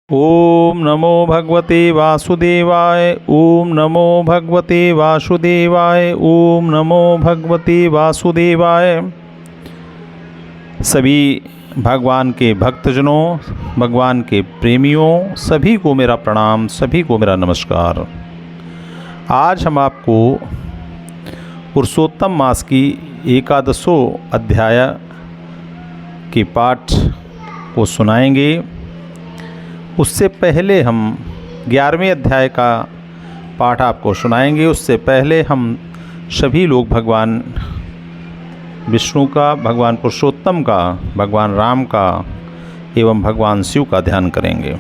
ओम नमो भगवते वासुदेवाय। ओम नमो भगवते वासुदेवाय। ओम नमो भगवते वासुदेवाय। सभी भगवान के भक्तजनों, भगवान के प्रेमियों, सभी को मेरा प्रणाम, सभी को मेरा नमस्कार। आज हम आपको पुरुषोत्तम मास की एकादशों अध्याय के पाठ को सुनाएंगे। उससे पहले हम 11वें अध्याय का पाठ आपको सुनाएंगे। उससे पहले हम सभी लोग भगवान विष्णु का, भगवान पुरुषोत्तम का, भगवान राम का एवं भगवान शिव का ध्यान करेंगे।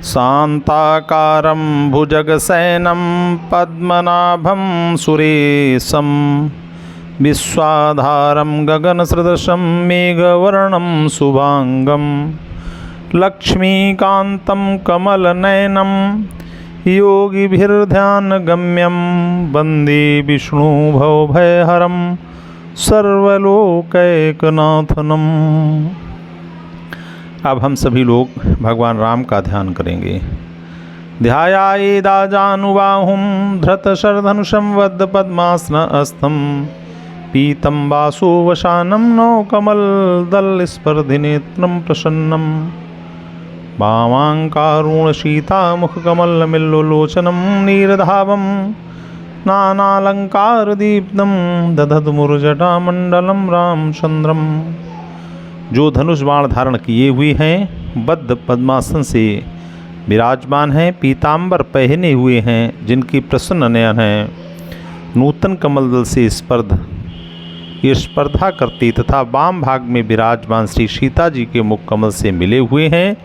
शांताकारं भुजगशयनं पद्मनाभं सुरेशं विश्वाधारं गगनसदृशं मेघवर्णं शुभांगं लक्ष्मीकान्तं कमलनयनं योगिभिर्ध्यानगम्यं वन्दे विष्णु भवभयहरं सर्वलोकैकनाथनम्। अब हम सभी लोग भगवान राम का ध्यान करेंगे। ध्यायायेदाजानुबाहुं धृतशरधनुषं वद्दपद्मासनस्थं पीतं वासुवशानं नौ कमलदलस्पर्धिनेत्रं प्रसन्नं वामाङ्कारुणसीतामुखकमलमिल्लोलोचनं नीरधावं नानालङ्कारदीप्तं दधद्मुरजटामण्डलं रामचन्द्रम्। जो धनुष बाण धारण किए हुए हैं, बद्ध पद्मासन से विराजमान हैं, पीताम्बर पहने हुए हैं, जिनकी प्रसन्न नयन है, नूतन कमलदल से स्पर्धा करती तथा वाम भाग में विराजमान श्री सीता जी के मुख कमल से मिले हुए हैं,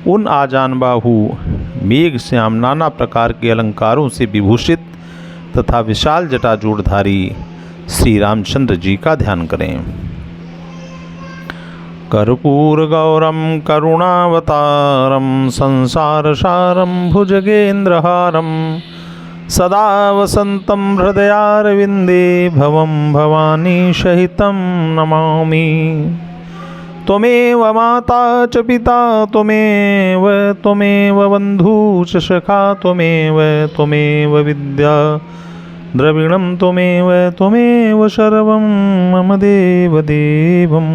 उन आजानबाहु मेघ श्याम नाना प्रकार के अलंकारों से विभूषित तथा विशाल जटाजूड़धारी श्री रामचंद्र जी का ध्यान करें। कर्पूरगौरं करुणावतारं संसारसारं भुजगेन्द्रहारं सदा वसन्तं हृदयारविन्दे भवं भवानी सहितं नमामि। त्वमेव माता च पिता त्वमेव बन्धु च सखा त्वमेव विद्या द्रविणं त्वमेव सर्वं मम देवदेवम्।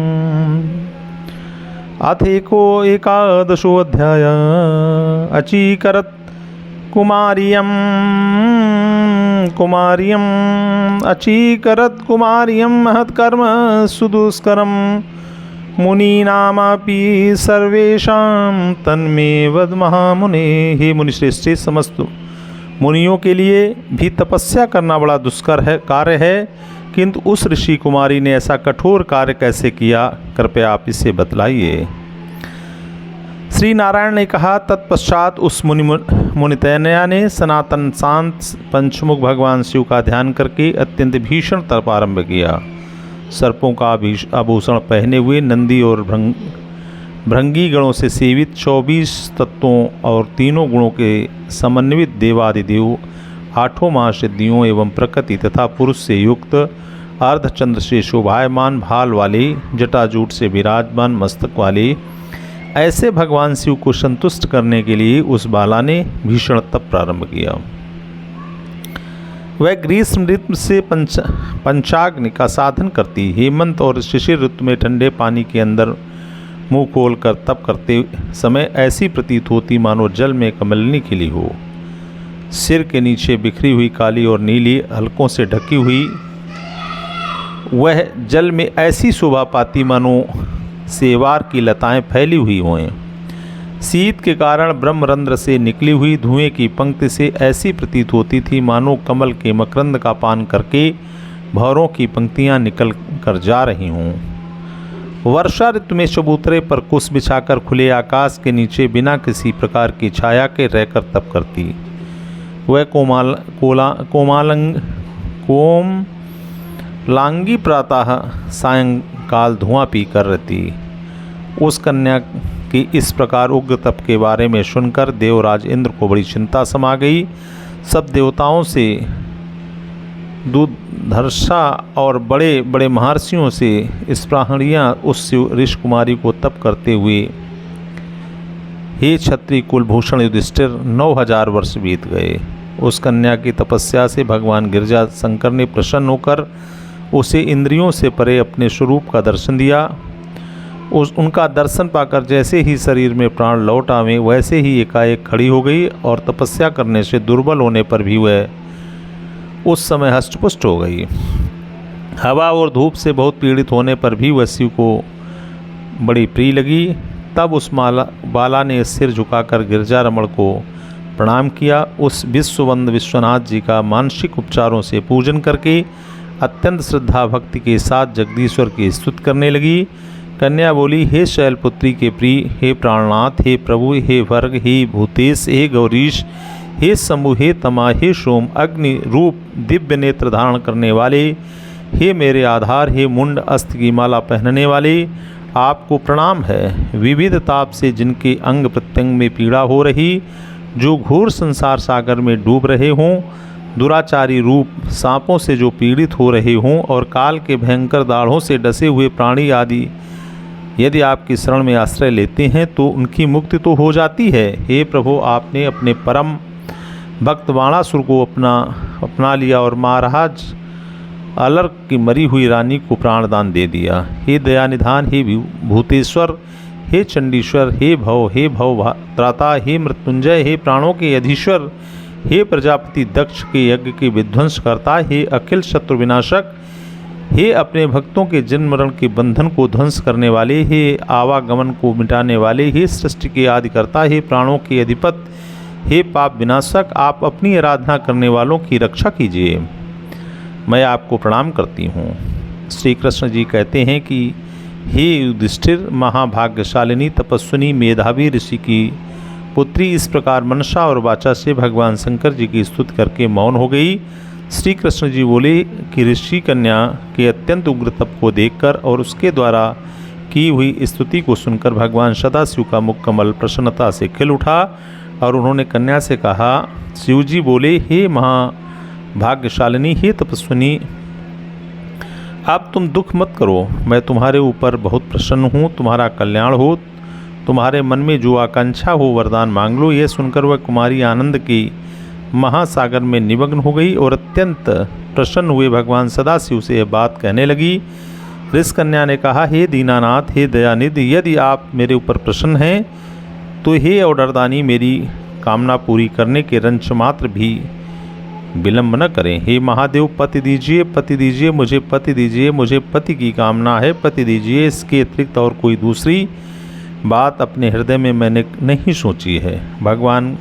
अथेको एकादशोऽध्याय अचीकरत् कुमार्यं महत्कर्म सुदुष्करं मुनीनामापि सर्वेषां तन्मे वद महामुने। हे मुनिश्रेष्ठ, समस्त मुनियों के लिए भी तपस्या करना बड़ा दुष्कर कार्य है, किंतु उस ऋषि कुमारी ने ऐसा कठोर कार्य कैसे किया, कृपया आप इसे बतलाइए। श्री नारायण ने कहा। तत्पश्चात उस मुनितनया ने सनातन शांत पंचमुख भगवान शिव का ध्यान करके अत्यंत भीषण तप आरंभ किया। सर्पों का आभूषण पहने हुए, नंदी और भृंगी गणों से सेवित, 24 तत्वों और तीनों गुणों के समन्वित देवादिदेव, 8 महासिद्धियों एवं प्रकृति तथा पुरुष से युक्त, अर्धचंद्र से शोभायमान भाल वाले, जटाजूट से विराजमान मस्तक वाले, ऐसे भगवान शिव को संतुष्ट करने के लिए उस बाला ने भीषण तप प्रारंभ किया। वह ग्रीष्म ऋतु से पंचाग्नि का साधन करती, हेमंत और शिशिर ऋतु में ठंडे पानी के अंदर मुंह खोलकर तप करते समय ऐसी प्रतीत होती मानो जल में कमलनी खिली हो। सिर के नीचे बिखरी हुई काली और नीली हलकों से ढकी हुई वह जल में ऐसी शोभा पाती मानो सेवार की लताएं फैली हुई हों। शीत के कारण ब्रह्मरंध्र से निकली हुई धुएं की पंक्ति से ऐसी प्रतीत होती थी मानो कमल के मकरंद का पान करके भौरों की पंक्तियां निकल कर जा रही हों। वर्षा ऋतु में चबूतरे पर कुश बिछाकर खुले आकाश के नीचे बिना किसी प्रकार की छाया के रहकर तप करती। वह कोमलांगी प्रातः सायंकाल धुआं पी कर रहती। उस कन्या कि इस प्रकार उग्र तप के बारे में सुनकर देवराज इंद्र को बड़ी चिंता समा गई। सब देवताओं से, दूधर्षा और बड़े बड़े महर्षियों से स्पृहणियाँ उस ऋषि कुमारी को तप करते हुए हे क्षत्रिय कुलभूषण युधिष्ठिर, 9000 वर्ष बीत गए। उस कन्या की तपस्या से भगवान गिरजा शंकर ने प्रसन्न होकर उसे इंद्रियों से परे अपने स्वरूप का दर्शन दिया। उनका दर्शन पाकर जैसे ही शरीर में प्राण लौट आवे वैसे ही एकाएक खड़ी हो गई और तपस्या करने से दुर्बल होने पर भी वह उस समय हष्टपुष्ट हो गई। हवा और धूप से बहुत पीड़ित होने पर भी वह शिव को बड़ी प्रिय लगी। तब उस बाला ने सिर झुकाकर गिरजा रमण को प्रणाम किया। उस विश्ववंद विश्वनाथ जी का मानसिक उपचारों से पूजन करके अत्यंत श्रद्धा भक्ति के साथ जगदीश्वर की स्तुति करने लगी। कन्या बोली, हे शैलपुत्री के प्रिय, हे प्राणनाथ, हे प्रभु, हे वर्ग, हे भूतेश, हे गौरीश, हे शंभु, हे तमा, हे सोम, अग्नि रूप दिव्य नेत्र धारण करने वाले, हे मेरे आधार, हे मुंड अस्त की माला पहनने वाले, आपको प्रणाम है। विविध ताप से जिनके अंग प्रत्यंग में पीड़ा हो रही, जो घोर संसार सागर में डूब रहे हों, दुराचारी रूप सांपों से जो पीड़ित हो रहे हों और काल के भयंकर दाढ़ों से डसे हुए प्राणी आदि यदि आपकी शरण में आश्रय लेते हैं तो उनकी मुक्ति तो हो जाती है। हे प्रभु, आपने अपने परम भक्त बाणासुर को अपना लिया और महाराज अलर्क की मरी हुई रानी को प्राणदान दे दिया। हे दयानिधान, हे भूतेश्वर, हे चंडीश्वर, हे भव त्राता, हे मृत्युंजय, हे प्राणों के अधीश्वर, हे प्रजापति दक्ष के यज्ञ के विध्वंस करता, हे अखिल शत्रु विनाशक, हे अपने भक्तों के जन्म मरण के बंधन को ध्वंस करने वाले, हे आवागमन को मिटाने वाले, हे सृष्टि के आदिकर्ता, हे प्राणों के अधिपत, हे पाप विनाशक, आप अपनी आराधना करने वालों की रक्षा कीजिए। मैं आपको प्रणाम करती हूँ। श्री कृष्ण जी कहते हैं कि हे युधिष्ठिर, महाभाग्यशालिनी तपस्विनी मेधावी ऋषि की पुत्री इस प्रकार मनसा और वाचा से भगवान शंकर जी की स्तुति करके मौन हो गई। श्री कृष्ण जी बोले कि ऋषि कन्या के अत्यंत उग्र तप को देखकर और उसके द्वारा की हुई स्तुति को सुनकर भगवान सदाशिव का मुख कमल प्रसन्नता से खिल उठा और उन्होंने कन्या से कहा। शिव जी बोले, हे महाभाग्यशालिनी, हे तपस्विनी, अब तुम दुख मत करो, मैं तुम्हारे ऊपर बहुत प्रसन्न हूँ, तुम्हारा कल्याण हो, तुम्हारे मन में जो आकांक्षा हो वरदान मांग लो। यह सुनकर वह कुमारी आनंद की महासागर में निमग्न हो गई और अत्यंत प्रसन्न हुए भगवान सदाशिव से यह बात कहने लगी। ऋषि कन्या ने कहा, हे दीनानाथ, हे दयानिधि, यदि आप मेरे ऊपर प्रसन्न हैं तो हे औडरदानी, मेरी कामना पूरी करने के रंच मात्र भी विलंब न करें। हे महादेव, पति दीजिए, पति दीजिए, मुझे पति दीजिए, मुझे पति की कामना है, पति दीजिए। इसके अतिरिक्त और कोई दूसरी बात अपने हृदय में मैंने नहीं सोची है। भगवान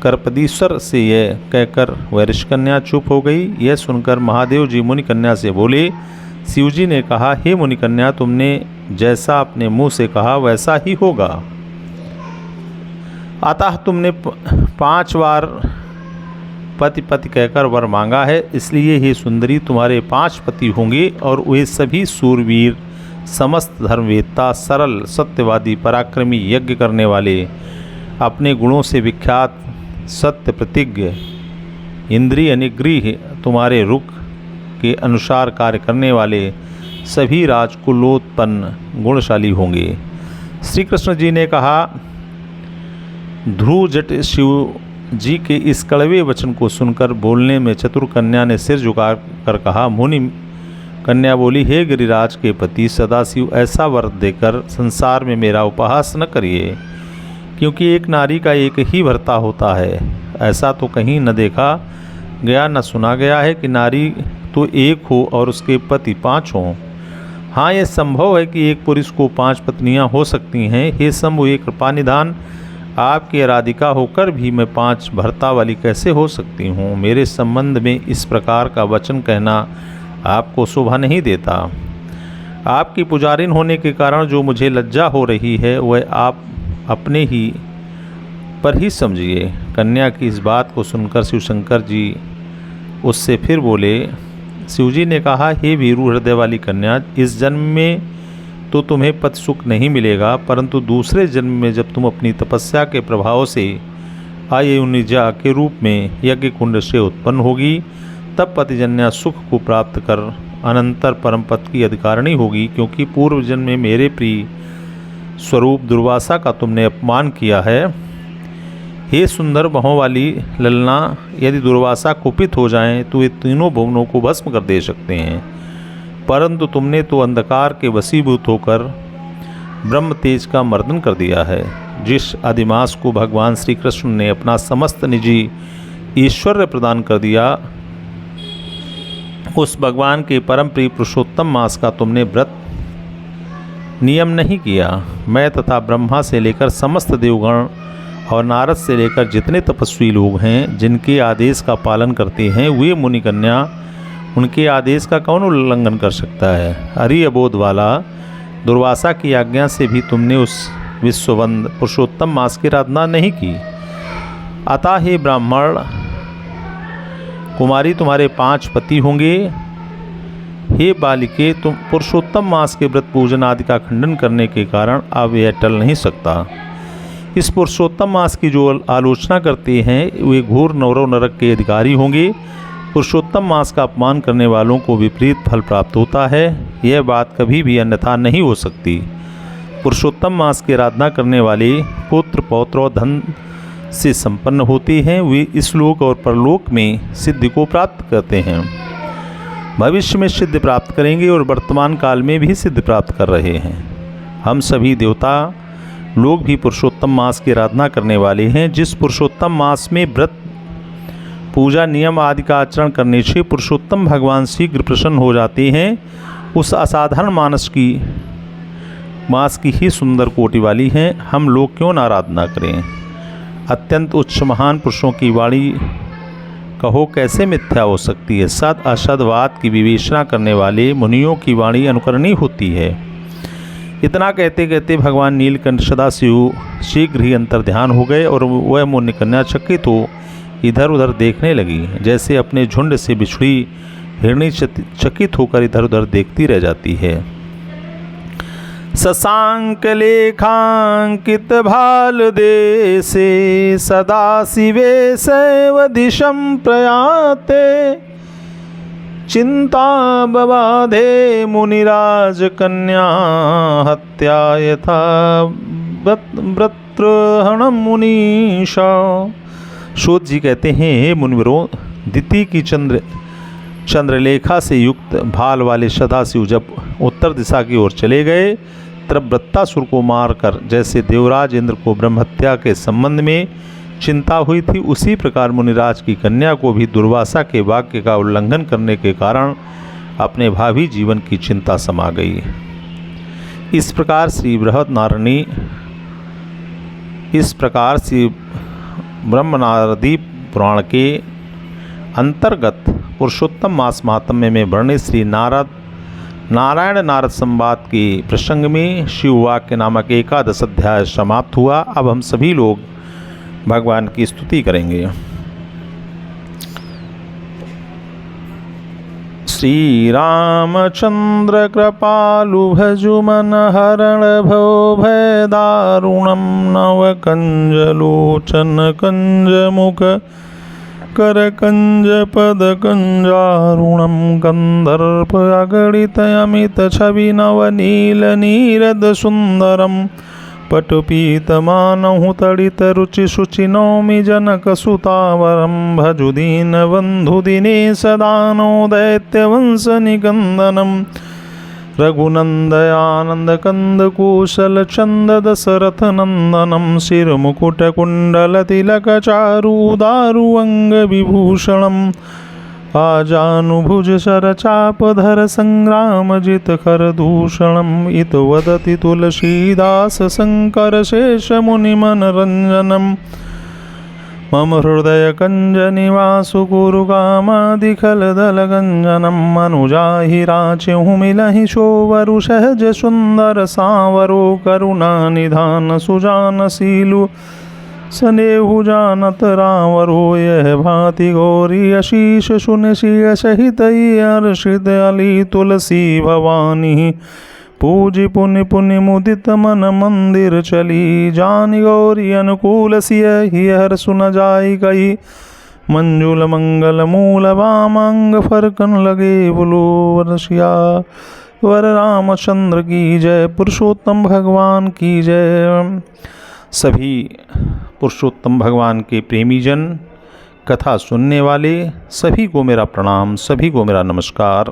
करपदीश्वर से यह कहकर वह ऋषि कन्या चुप हो गई। यह सुनकर महादेव जी मुनि कन्या से बोले। शिवजी ने कहा, हे मुनि कन्या, तुमने जैसा अपने मुंह से कहा वैसा ही होगा। अतः तुमने 5 बार पति पति कहकर वर मांगा है, इसलिए हे सुंदरी, तुम्हारे 5 पति होंगे और वे सभी सूरवीर, समस्त धर्मवेत्ता, सरल, सत्यवादी, पराक्रमी, यज्ञ करने वाले, अपने गुणों से विख्यात, सत्य प्रतिज्ञ, इंद्रिय निग्रह, तुम्हारे रुख के अनुसार कार्य करने वाले, सभी राजकुलोत्पन्न गुणशाली होंगे। श्री कृष्ण जी ने कहा। ध्रुव जट शिव जी के इस कड़वे वचन को सुनकर बोलने में चतुर कन्या ने सिर झुकाकर कहा। मुनि कन्या बोली, हे गिरिराज के पति सदाशिव, ऐसा वर देकर संसार में मेरा उपहास न करिए, क्योंकि एक नारी का एक ही भर्ता होता है। ऐसा तो कहीं न देखा गया न सुना गया है कि नारी तो एक हो और उसके पति 5 हों। हाँ, यह संभव है कि एक पुरुष को 5 पत्नियां हो सकती हैं। हे शंभु, एक कृपा निधान, आपकी आराधिका होकर भी मैं 5 भर्ता वाली कैसे हो सकती हूँ। मेरे संबंध में इस प्रकार का वचन कहना आपको शोभा नहीं देता। आपकी पुजारिन होने के कारण जो मुझे लज्जा हो रही है वह आप अपने ही पर ही समझिए। कन्या की इस बात को सुनकर शिव शंकर जी उससे फिर बोले। शिवजी ने कहा, हे वीरू हृदय वाली कन्या, इस जन्म में तो तुम्हें पति सुख नहीं मिलेगा, परंतु दूसरे जन्म में जब तुम अपनी तपस्या के प्रभाव से आयुनिजा के रूप में यज्ञ कुंड से उत्पन्न होगी, तब पतिजन्या सुख को प्राप्त कर अनंतर परम पद की अधिकारिणी होगी। क्योंकि पूर्व जन्म में मेरे प्रिय स्वरूप दुर्वासा का तुमने अपमान किया है। हे सुंदर बाहों वाली ललना, यदि दुर्वासा कुपित हो जाएं तो ये तीनों भुवनों को भस्म कर दे सकते हैं, परंतु तुमने तो अंधकार के वशीभूत होकर ब्रह्म तेज का मर्दन कर दिया है। जिस अधिमास को भगवान श्री कृष्ण ने अपना समस्त निजी ऐश्वर्य प्रदान कर दिया, उस भगवान के परम प्रिय पुरुषोत्तम मास का तुमने व्रत नियम नहीं किया। मैं तथा ब्रह्मा से लेकर समस्त देवगण और नारद से लेकर जितने तपस्वी लोग हैं, जिनके आदेश का पालन करते हैं, वे मुनि कन्या, उनके आदेश का कौन उल्लंघन कर सकता है। हरि अबोध वाला, दुर्वासा की आज्ञा से भी तुमने उस विश्ववंद पुरुषोत्तम मास की आराधना नहीं की। अतः हे ब्राह्मण कुमारी, तुम्हारे 5 पति होंगे। हे बालिके, तुम पुरुषोत्तम मास के व्रत पूजन आदि का खंडन करने के कारण अब यह टल नहीं सकता। इस पुरुषोत्तम मास की जो आलोचना करते हैं, वे घोर नरक नरक के अधिकारी होंगे। पुरुषोत्तम मास का अपमान करने वालों को विपरीत फल प्राप्त होता है। यह बात कभी भी अन्यथा नहीं हो सकती। पुरुषोत्तम मास की आराधना करने वाले पुत्र पौत्र और धन से संपन्न होते हैं। वे इस लोक और परलोक में सिद्धि को प्राप्त करते हैं, भविष्य में सिद्धि प्राप्त करेंगे और वर्तमान काल में भी सिद्धि प्राप्त कर रहे हैं। हम सभी देवता लोग भी पुरुषोत्तम मास की आराधना करने वाले हैं। जिस पुरुषोत्तम मास में व्रत पूजा नियम आदि का आचरण करने से पुरुषोत्तम भगवान शीघ्र प्रसन्न हो जाते हैं, उस असाधारण मास की ही सुंदर कोटि वाली हैं। हम लोग क्यों न आराधना करें। अत्यंत उच्च महान पुरुषों की वाणी कहो कैसे मिथ्या हो सकती है। सद असदवाद की विवेचना करने वाले मुनियों की वाणी अनुकरणीय होती है। इतना कहते कहते भगवान नीलकंठ सदाशिव शीघ्र ही अंतर ध्यान हो गए और वह मुनि कन्या चकित हो इधर उधर देखने लगी, जैसे अपने झुंड से बिछड़ी हिरणी चकित होकर इधर उधर देखती रह जाती है। शशांक लेखांकित भाल देशे सदाशिवे सैव दिशं प्रयाते चिंता बबाधे मुनिराज कन्या हत्या यथा व्रत्रहणम मुनीषा। शोध जी कहते हैं, हे मुनिवरों, दिति की चंद्रलेखा से युक्त भाल वाले सदाशिव जब उत्तर दिशा की ओर चले गए, तब वृत्तासुर को मारकर जैसे देवराज इंद्र को ब्रह्महत्या के संबंध में चिंता हुई थी, उसी प्रकार मुनिराज की कन्या को भी दुर्वासा के वाक्य का उल्लंघन करने के कारण अपने भावी जीवन की चिंता समा गई। इस प्रकार श्री ब्रह्मनारदी पुराण के अंतर्गत पुरुषोत्तम मास महात्म्य में वर्णित श्री नारायण नारद संवाद के प्रसंग में शिववाक्य नामक 11 अध्याय समाप्त हुआ। अब हम सभी लोग भगवान की स्तुति करेंगे। श्री रामचंद्र कृपालु भजु मन हरण भव भय दारुणम नव कंजलोचन कंज मुख कर कंज पद कंजारुणम गंधर्प अगणित अमित छवि नव नील नीरद सुंदरम पटुपीतमानहु तडित रुचि शुचि नौमि जनक सुतावरम भजु दीन बंधु दिनेश दानो दैत्य वंश निकंदनम रघुनंदयानंद कंद कुशल चंद दशरथ नंदनम शिर मुकुट कुंडल तिलक चारु दारु अंग विभूषणम आजानुभुज शर चापधर संग्राम जित कर दूषणम इत वदति तुलसीदास शंकर शेष मुनि मनरंजनम मम हृदय कंज निवासु गुरु कामादिखल दल गंजनम मनुजाहि राचहु मिलहि शोवरु सहज सुंदर सावरो करुणा निधान सुजान सीलु सनेहु जानत रावरो यह भांति गौरी आशीष सुन सिय सहित हर्षित अली तुलसी भवानी पूजि पुनि पुनि मुदित मन मंदिर चली जानि गौरी अनुकूल सिय ही हर सुन जाई गई मंजुल मंगल मूल वामंग फरकन लगे बुलो वर्षिया वर रामचंद्र की जय, पुरुषोत्तम भगवान की जय। सभी पुरुषोत्तम भगवान के प्रेमी जन, कथा सुनने वाले सभी को मेरा प्रणाम, सभी को मेरा नमस्कार।